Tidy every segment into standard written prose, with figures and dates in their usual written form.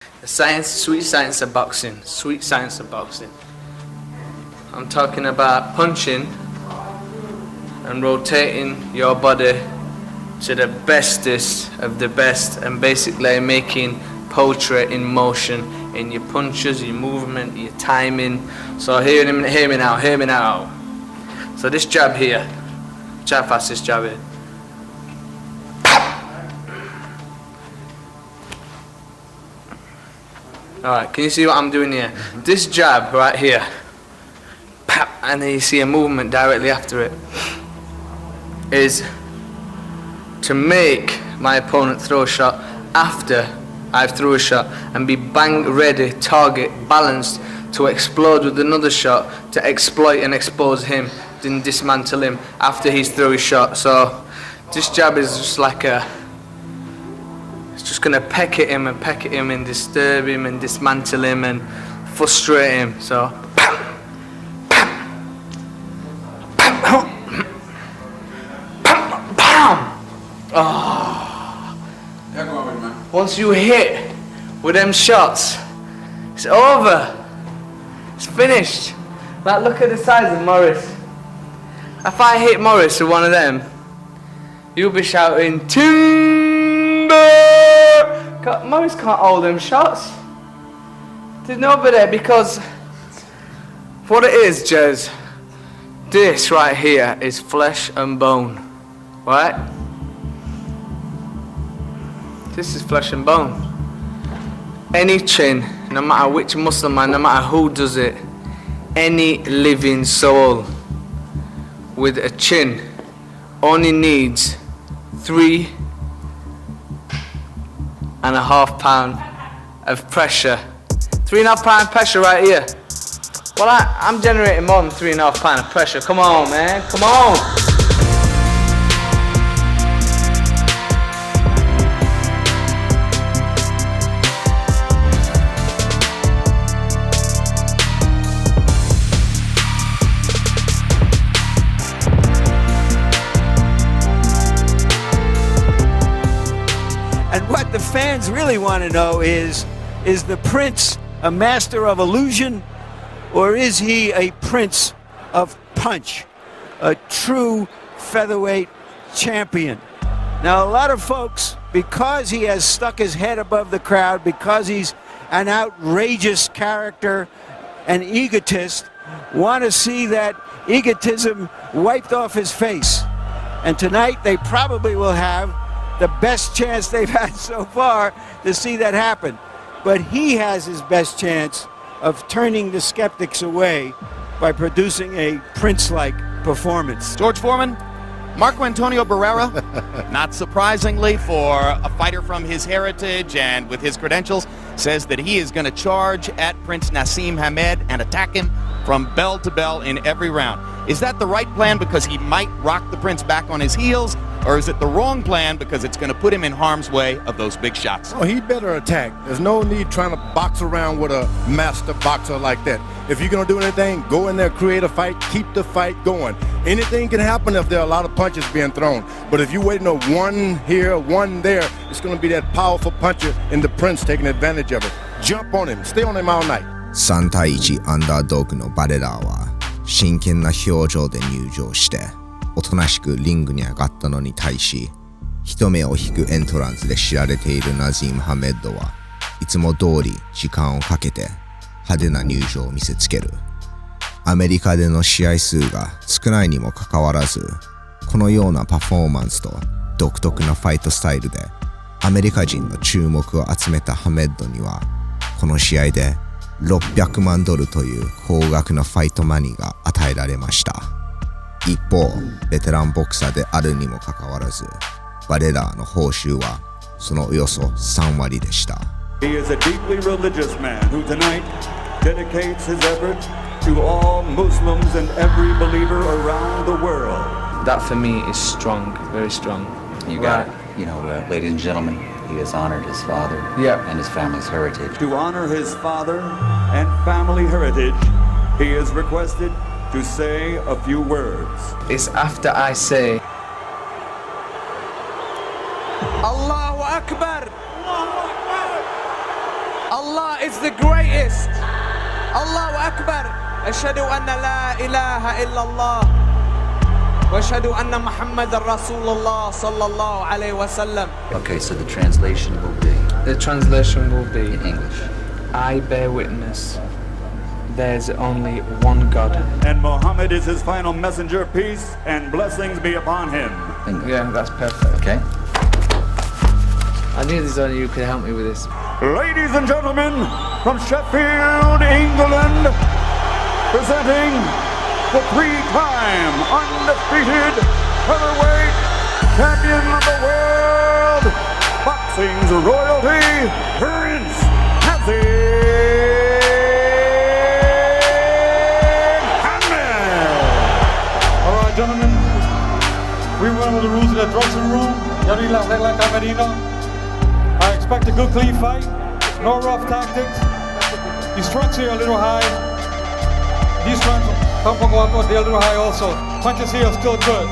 The science, sweet science of boxing. Sweet science of boxing. I'm talking about punching and rotating your body to the bestest of the best, and basically making poetry in motion, in your punches, your movement, your timing. So hear me now. So this jab here, jab fast, this jab here. Alright, can you see what I'm doing here? This jab right here, and then you see a movement directly after it, is to make my opponent throw a shot after I've threw a shot, and be bang ready, target, balanced to explode with another shot to exploit and expose him, then dismantle him after he's thrown his shot. So this jab is just like it's just gonna peck at him and disturb him and dismantle him and frustrate him. So once you hit with them shots, it's over. It's finished. Like, look at the size of Morris. If I hit Morris with one of them, you'll be shouting timber. Morris can't hold them shots. There's nobody, because what it is, Jez, this right here is flesh and bone, right? This is flesh and bone. Any chin, no matter which Muslim man, no matter who does it, any living soul with a chin only needs 3.5 pounds of pressure. 3.5 pound pressure right here. Well, I'm generating more than 3.5 pound of pressure. Come on, man, come on. And what the fans really want to know is the Prince a master of illusion, or is he a prince of punch, a true featherweight champion? Now, a lot of folks, because he has stuck his head above the crowd, because he's an outrageous character, an egotist, want to see that egotism wiped off his face. And tonight they probably will have the best chance they've had so far to see that happen. But he has his best chance of turning the skeptics away by producing a prince-like performance. George Foreman, Marco Antonio Barrera, not surprisingly for a fighter from his heritage and with his credentials, says that he is going to charge at Prince Naseem Hamed and attack him from bell to bell in every round. Is that the right plan because he might rock the Prince back on his heels, or is it the wrong plan because it's going to put him in harm's way of those big shots? Oh, he better attack. There's no need trying to box around with a master boxer like that. If you're going to do anything, go in there, create a fight, keep the fight going. Anything can happen if there are a lot of punches being thrown. But if you're waiting on one here, one there, it's going to be that powerful puncher in the Prince taking advantage of it. Jump on him. Stay on him all night. 3対1アンダードッグのバレラーは真剣な表情で入場しておとなしくリングに上がったのに対し、人目を引くエントランスで知られているナジーム・ハメッドはいつも通り時間をかけて派手な入場を見せつける。アメリカでの試合数が少ないにもかかわらず、このようなパフォーマンスと独特なファイトスタイルでアメリカ人の注目を集めたハメッドには、この試合で$600万という高額なファイトマニーが与えられました。一方、ベテランボクサーであるにもかかわらず、バレラーの報酬はそのおよそ3割でした。He is a deeply religious man who tonight dedicates his effort to all Muslims and every believer around the world. That for me is strong, very strong. You got it. You know, ladies and gentlemen, he has honored his father and his family's heritage. To honor his father and family heritage, he is requested to say a few words. It's after I say Allahu Akbar! Allah is the greatest. Allahu Akbar. Ashhadu anna la ilaha illallah. Wa ashhadu anna Muhammadan Rasulullah sallallahu alayhi wa sallam. Okay, so the translation will be The translation will be in English. I bear witness. There's only one God. And Muhammad is his final messenger. Peace and blessings be upon him. English. Yeah, that's perfect. Okay? I knew there's only you could help me with this. Ladies and gentlemen, from Sheffield, England, presenting the three-time undefeated heavyweight champion of the world, boxing's royalty, Prince Naseem Hamed. All right, gentlemen, we went over the rules of the dressing room. I expect a good, clean fight. No rough tactics. These strikes here are a little high. These strikes come from they're a little high also. Punches here are still good.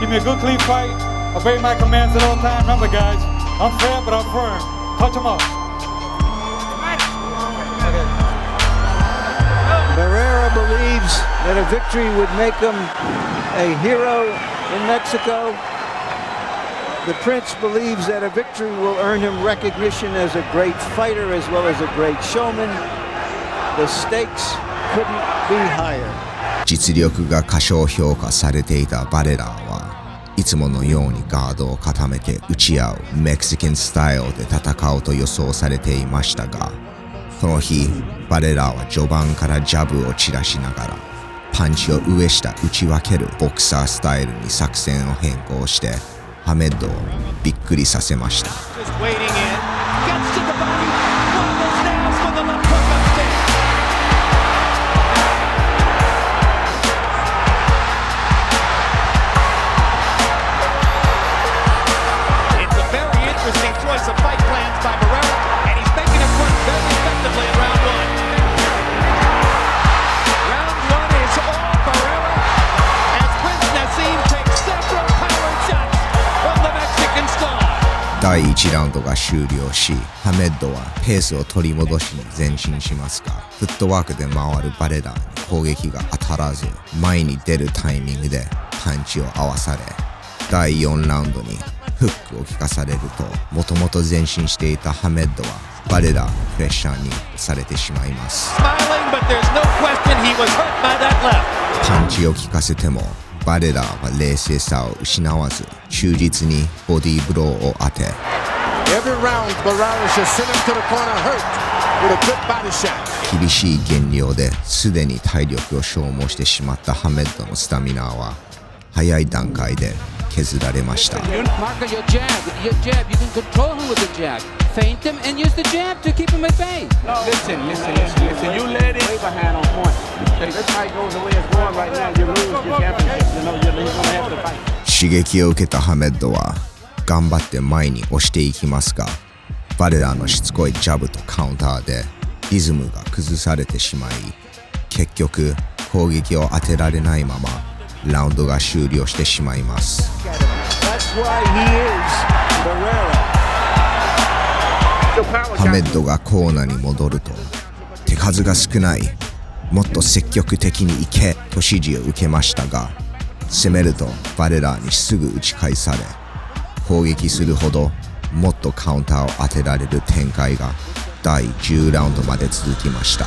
Give me a good, clean fight. Obey my commands at all times. Remember, guys, I'm fair, but I'm firm. Touch them up. Barrera believes that a victory would make him a hero in Mexico. The Prince believes that a victory will earn him recognition as a great fighter as well as a great showman. The stakes couldn't be higher. 実力が過小評価されていたバレラーはいつものようにガードを固めて打ち合うメキシカンスタイルで戦うと予想されていましたが、この日バレラーは序盤からジャブを散らしながらパンチを上下打ち分けるボクサースタイルに作戦を変更してハメッドをびっくりさせました。第1ラウンドが終了し、ハメッドはペースを取り戻しに前進しますが、フットワークで回るバレラーに攻撃が当たらず、前に出るタイミングでパンチを合わされ、第4ラウンドにフックを効かされると、もともと前進していたハメッドはバレラーのプレッシャーにされてしまいます。パンチを効かせてもバレラーは冷静さを失わず忠実にボディーブローを当て、厳しい減量ですでに体力を消耗してしまったハメッドのスタミナは早い段階で削られました。Feint him and use the jab to keep him at bay. Listen. You let it. Wave a hand on point. This fight goes the way it's going right now. You lose your championship. You know you're gonna have to fight. 刺激を受けたハメッドは頑張って前に押していきますが、バレラーのしつこいジャブとカウンターでリズムが崩されてしまい、結局攻撃を当てられないままラウンドが終了してしまいます。ハメッドがコーナーに戻ると、手数が少ない、もっと積極的に行けと指示を受けましたが、攻めるとバレラーにすぐ打ち返され、攻撃するほどもっとカウンターを当てられる展開が第10ラウンドまで続きました。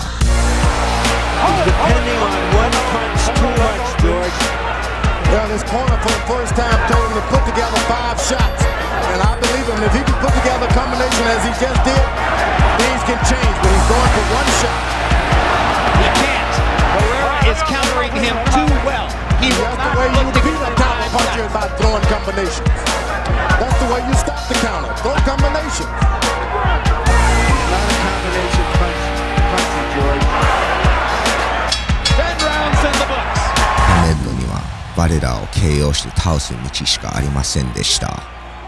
Well, his corner for the first time told him to put together 5 shots. And I believe him. If he can put together a combination as he just did, things can change. But he's going for 1 shot. He can't. Barrera is countering him too well. He will That's the way you beat a counter puncher by throwing combinations. That's the way you stop the counter. Throw combinations. Not a combination punch, George. 10 rounds in the books. ハメッドにはバレラーを KO して倒す道しかありませんでした。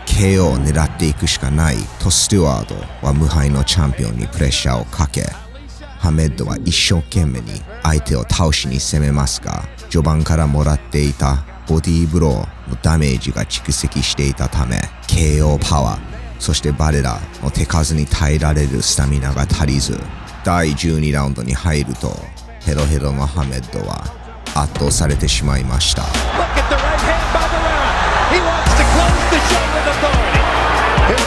KO を狙っていくしかないとスチュワードは無敗のチャンピオンにプレッシャーをかけ、ハメッドは一生懸命に相手を倒しに攻めますが、序盤からもらっていたボディーブローのダメージが蓄積していたため KO パワーそしてバレラの手数に耐えられるスタミナが足りず、第12ラウンドに入るとヘロヘロのハメッドは圧倒されてしまいました。His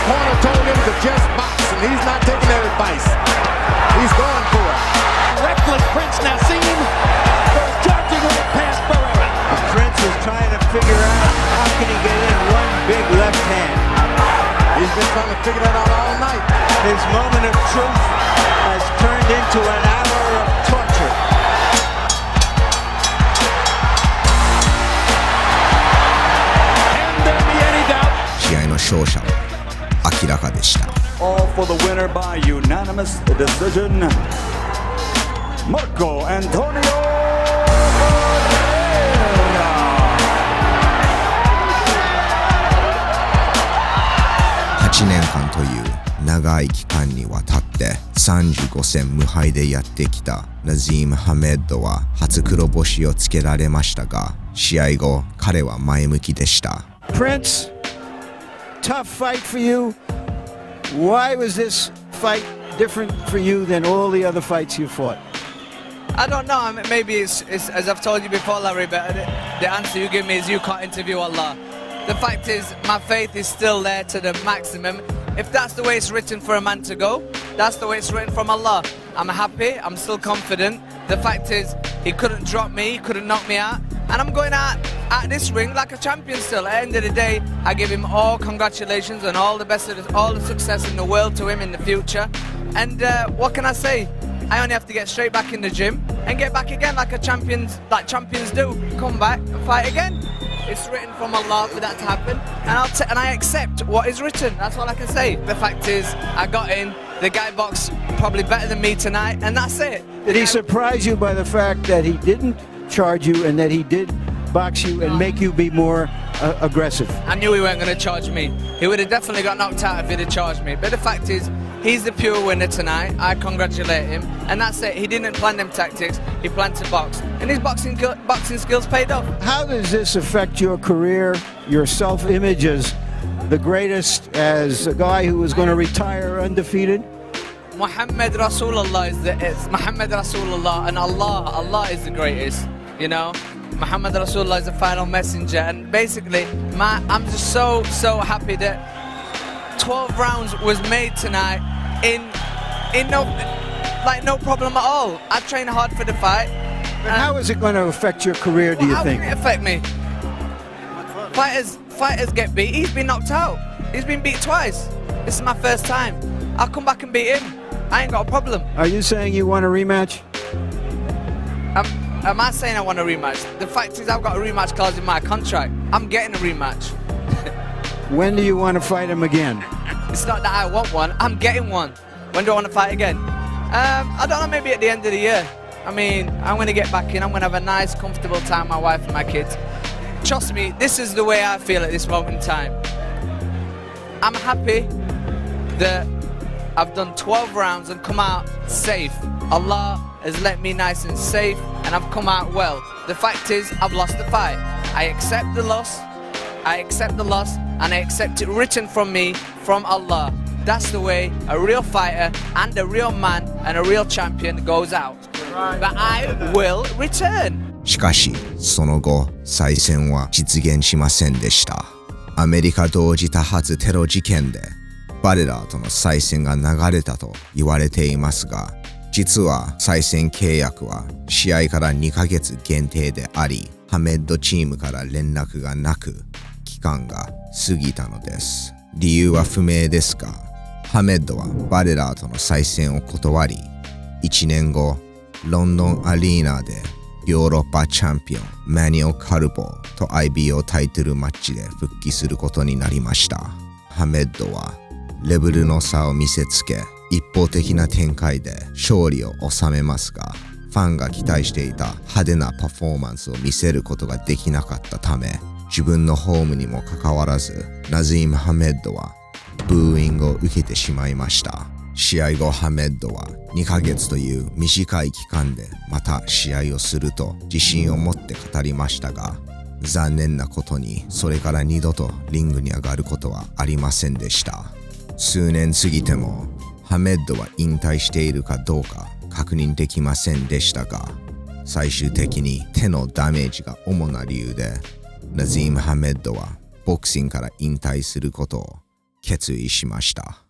corner told him to just box, and he's not taking that advice. He's going for it. Reckless Prince Naseem goes charging right past Barrera. Prince is trying to figure out how can he get in one big left hand. He's been trying to figure that out all night. His moment of truth has turned into an hour of torture. Can there be any doubt? 試合の勝者は明らかでした。 All for the winner by unanimous decision, Marco Antonio Barrera. 8年間という長い期間にわたって35戦無敗でやってきたナジーム・ハメッドは初黒星をつけられましたが、試合後彼は前向きでした。 Prince, tough fight for you. Why was this fight different for you than all the other fights you fought? I don't know. I mean, maybe it's as I've told you before, Larry, but the answer you give me is you can't interview Allah. The fact is, my faith is still there to the maximum. If that's the way it's written for a man to go, that's the way it's written from Allah. I'm happy, I'm still confident. The fact is, he couldn't drop me, he couldn't knock me out. And I'm going out at this ring like a champion still. At the end of the day, I give him all congratulations and all the best of all the success in the world to him in the future. And what can I say? I only have to get straight back in the gym and get back again like champions do. Come back and fight again. It's written from Allah for that to happen, and I accept what is written. That's all I can say. The fact is, I got in. The guy boxed probably better than me tonight, and that's it. Did he surprise you by the fact that he didn't charge you and that he did box you and make you be more aggressive? I knew he weren't going to charge me. He would have definitely got knocked out if he'd have charged me. But the fact is, he's the pure winner tonight. I congratulate him, and that's it. He didn't plan them tactics. He planned to box, and his boxing skills paid off. How does this affect your career, your self-image as the greatest, as a guy who was going to retire undefeated? Muhammad Rasulullah is Muhammad Rasulullah, and Allah is the greatest. You know, Muhammad Rasulullah is the final messenger, and basically, I'm just so happy that 12 rounds was made tonight in no problem at all. I trained hard for the fight. But how is it going to affect your career, do you think? How can it affect me? Fighters get beat. He's been knocked out. He's been beat twice. This is my first time. I'll come back and beat him. I ain't got a problem. Are you saying you want a rematch? Am I saying I want a rematch? The fact is, I've got a rematch clause in my contract. I'm getting a rematch. When do you want to fight him again? It's not that I want one. I'm getting one. When do I want to fight again? I don't know, maybe at the end of the year. I mean, I'm going to get back in. I'm going to have a nice, comfortable time with my wife and my kids. Trust me, this is the way I feel at this moment in time. I'm happy that I've done 12 rounds and come out safe. Allah has let me nice and safe, and I've come out well. The fact is, I've lost the fight. I accept the loss. I accept the loss, and I accept it written from me, from Allah. That's the way a real fighter and a real man and a real champion goes out. But I will return. しかし、その後、再戦は実現しませんでした。アメリカ同時多発テロ事件で、バレラーとの再戦が流れたと言われていますが、実は再戦契約は試合から2ヶ月限定であり、ハメッドチームから連絡がなく、期間が過ぎたのです。理由は不明ですが、ハメッドはバレラーとの再戦を断り、1年後、ロンドンアリーナでヨーロッパチャンピオンマニオ・カルボーと IBO タイトルマッチで復帰することになりました。ハメッドはレベルの差を見せつけ、一方的な展開で勝利を収めますが、ファンが期待していた派手なパフォーマンスを見せることができなかったため、自分のホームにもかかわらず、ナジーム・ハメッドはブーイングを受けてしまいました。試合後、ハメッドは2ヶ月という短い期間でまた試合をすると自信を持って語りましたが、残念なことにそれから二度とリングに上がることはありませんでした。数年過ぎてもハメッドは引退しているかどうか確認できませんでしたが、最終的に手のダメージが主な理由で、ナジーム・ハメッドはボクシングから引退することを決意しました。